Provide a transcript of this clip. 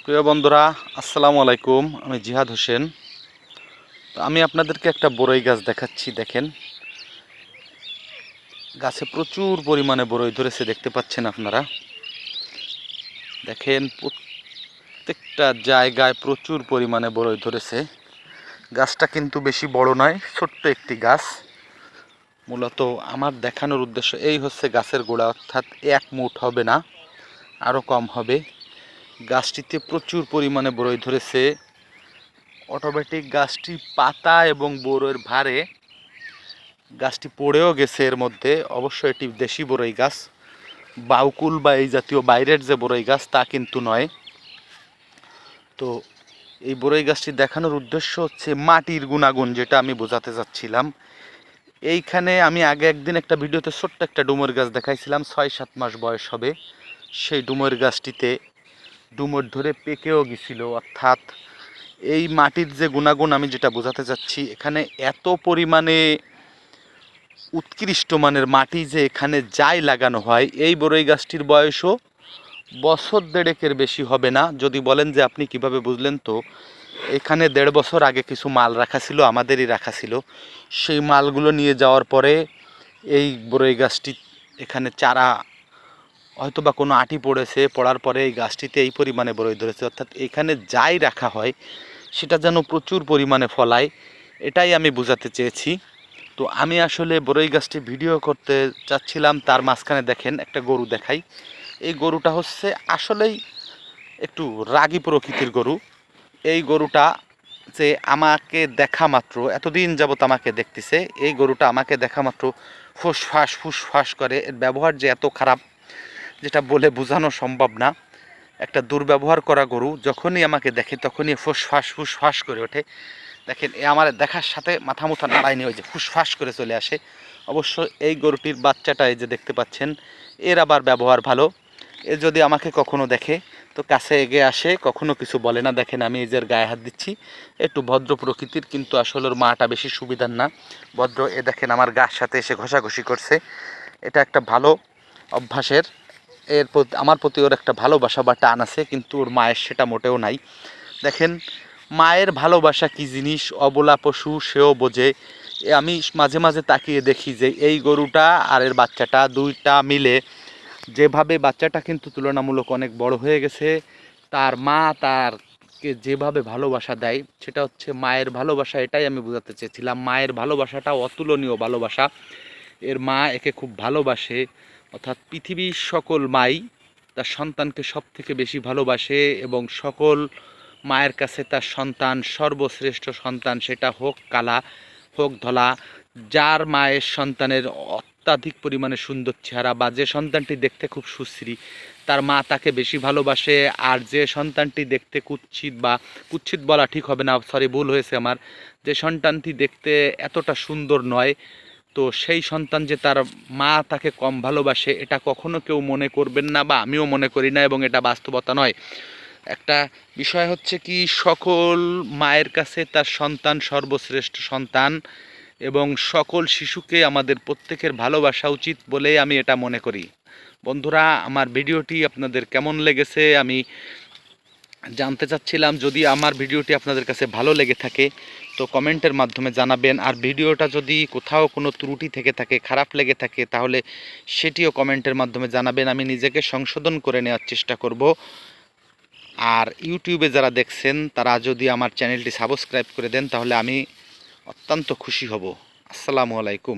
প্রিয় বন্ধুরা, আসসালামু আলাইকুম। আমি জিহাদ হোসেন। তো আমি আপনাদেরকে একটা বড়ই গাছ দেখাচ্ছি। দেখেন, গাছে প্রচুর পরিমাণে বড়ই ধরেছে, দেখতে পাচ্ছেন আপনারা। দেখেন, প্রত্যেকটা জায়গায় প্রচুর পরিমাণে বড়ই ধরেছে। গাছটা কিন্তু বেশি বড় নয়, ছোট্ট একটি গাছ। মূলত আমার দেখানোর উদ্দেশ্য এই হচ্ছে, গাছের গোড়া অর্থাৎ 1 মুঠ হবে না, আরও কম হবে। গাছটিতে প্রচুর পরিমাণে বড়ই ধরেছে। অটোমেটিক গাছটি পাতা এবং বড়ইয়ের ভারে গাছটি পড়েও গেছে। এর মধ্যে অবশ্য এটি দেশি বড়ই গাছ, বাউকুল বা এই জাতীয় বাইরের যে বড়ই গাছ তা কিন্তু নয়। তো এই বড়ই গাছটি দেখানোর উদ্দেশ্য হচ্ছে মাটির গুণাগুণ, যেটা আমি বোঝাতে চাচ্ছিলাম। এইখানে আমি আগে একদিন একটা ভিডিওতে ছোট্ট একটা ডুমুর গাছ দেখাইছিলাম, 6-7 মাস বয়স হবে। সেই ডুমুর গাছটিতে ডুমুর ধরে পেকেও গেছিল। অর্থাৎ এই মাটির যে গুণাগুণ আমি যেটা বোঝাতে চাচ্ছি, এখানে এত পরিমাণে উৎকৃষ্ট মানের মাটি যে এখানে যাই লাগানো হয়। এই বড়ই গাছটির বয়সও বছর দেড়েকের বেশি হবে না। যদি বলেন যে আপনি কিভাবে বুঝলেন, তো এখানে 1.5 বছর আগে কিছু মাল রাখা ছিল, আমাদেরই রাখা ছিল। সেই মালগুলো নিয়ে যাওয়ার পরে এই বড়ই গাছটি এখানে চারা হয়তো বা কোনো আঁটি পড়েছে, পড়ার পরে এই গাছটিতে এই পরিমাণে বড়ই ধরেছে। অর্থাৎ এখানে যাই রাখা হয় সেটা যেন প্রচুর পরিমাণে ফলায়, এটাই আমি বোঝাতে চেয়েছি। তো আমি আসলে বড়ই গাছটি ভিডিও করতে চাচ্ছিলাম, তার মাঝখানে দেখেন একটা গরু দেখাই। এই গরুটা হচ্ছে আসলেই একটু রাগী প্রকৃতির গরু। এই গরুটা যে আমাকে দেখা মাত্র, এতদিন যাবত আমাকে দেখতেছে, এই গরুটা আমাকে দেখা মাত্র ফুসফাস ফুসফাস করে। এর ব্যবহার যে এত খারাপ, যেটা বলে বোঝানো সম্ভব না। একটা দুর্ব্যবহার করা গরু যখনই আমাকে দেখে তখনই ফুসফাস ফুসফাস করে ওঠে। দেখেন, এ আমার দেখার সাথে মাথা মুথা নাড়ায়নি, ওই যে ফুসফাস করে চলে আসে। অবশ্য এই গরুটির বাচ্চাটা এই যে দেখতে পাচ্ছেন, এর আবার ব্যবহার ভালো। এ যদি আমাকে কখনো দেখে তো কাছে এগিয়ে আসে, কখনো কিছু বলে না। দেখেন, আমি এই যে গায়ে হাত দিচ্ছি, একটু ভদ্র প্রকৃতির, কিন্তু আসলে ওর মাটা বেশি সুবিধার না, ভদ্র। এ দেখেন, আমার গার সাথে এসে ঘষাঘষি করছে। এটা একটা ভালো অভ্যাসের। এর প্রতি আমার প্রতি ওর একটা ভালোবাসা বা টান আছে, কিন্তু ওর মায়ের সেটা মোটেও নাই। দেখেন, মায়ের ভালোবাসা কি জিনিস অবলা পশু সেও বোঝে। আমি মাঝে মাঝে তাকিয়ে দেখি যে এই গরুটা আর এর বাচ্চাটা দুইটা মিলে যেভাবে, বাচ্চাটা কিন্তু তুলনামূলক অনেক বড় হয়ে গেছে, তার মা তারকে যেভাবে ভালোবাসা দেয় সেটা হচ্ছে মায়ের ভালোবাসা। এটাই আমি বোঝাতে চেয়েছিলাম, মায়ের ভালোবাসাটা অতুলনীয় ভালোবাসা। এর মা একে খুব ভালোবাসে। অর্থাৎ পৃথিবীর সকল মাই তার সন্তানকে সব থেকে বেশি ভালোবাসে, এবং সকল মায়ের কাছে তার সন্তান সর্বশ্রেষ্ঠ সন্তান, সেটা হোক কালা হোক ধলা। যার মায়ের সন্তানের অত্যাধিক পরিমাণে সুন্দর চেহারা, বা যে সন্তানটি দেখতে খুব সুশ্রী, তার মা তাকে বেশি ভালোবাসে। আর যে সন্তানটি দেখতে কুৎসিত, বা কুৎসিত বলা ঠিক হবে না, সরি ভুল হয়েছে আমার, যে সন্তানটি দেখতে এতটা সুন্দর নয়, তো সেই সন্তান যে তার মা তাকে কম ভালোবাসে, এটা কখনো কেউ মনে করবেন না, বা আমিও মনে করি না, এবং এটা বাস্তবতা নয়। একটা বিষয় হচ্ছে কি, সকল মায়ের কাছে তার সন্তান সর্বশ্রেষ্ঠ সন্তান, এবং সকল শিশুকে আমাদের প্রত্যেকের ভালোবাসা উচিত বলেই আমি এটা মনে করি। বন্ধুরা, আমার ভিডিওটি আপনাদের কেমন লেগেছে আমি জানতে চাচ্ছিলাম। যদি আমার ভিডিওটি আপনাদের কাছে ভালো লেগে থাকে তো কমেন্টের মাধ্যমে জানাবেন। আর ভিডিওটা যদি কোথাও কোনো ত্রুটি থেকে থাকে, খারাপ লেগে থাকে, তাহলে সেটিও কমেন্টের মাধ্যমে জানাবেন। আমি নিজেকে সংশোধন করে নেওয়ার চেষ্টা করব। আর ইউটিউবে যারা দেখছেন তারা যদি আমার চ্যানেলটি সাবস্ক্রাইব করে দেন তাহলে আমি অত্যন্ত খুশি হব। আসসালামু আলাইকুম।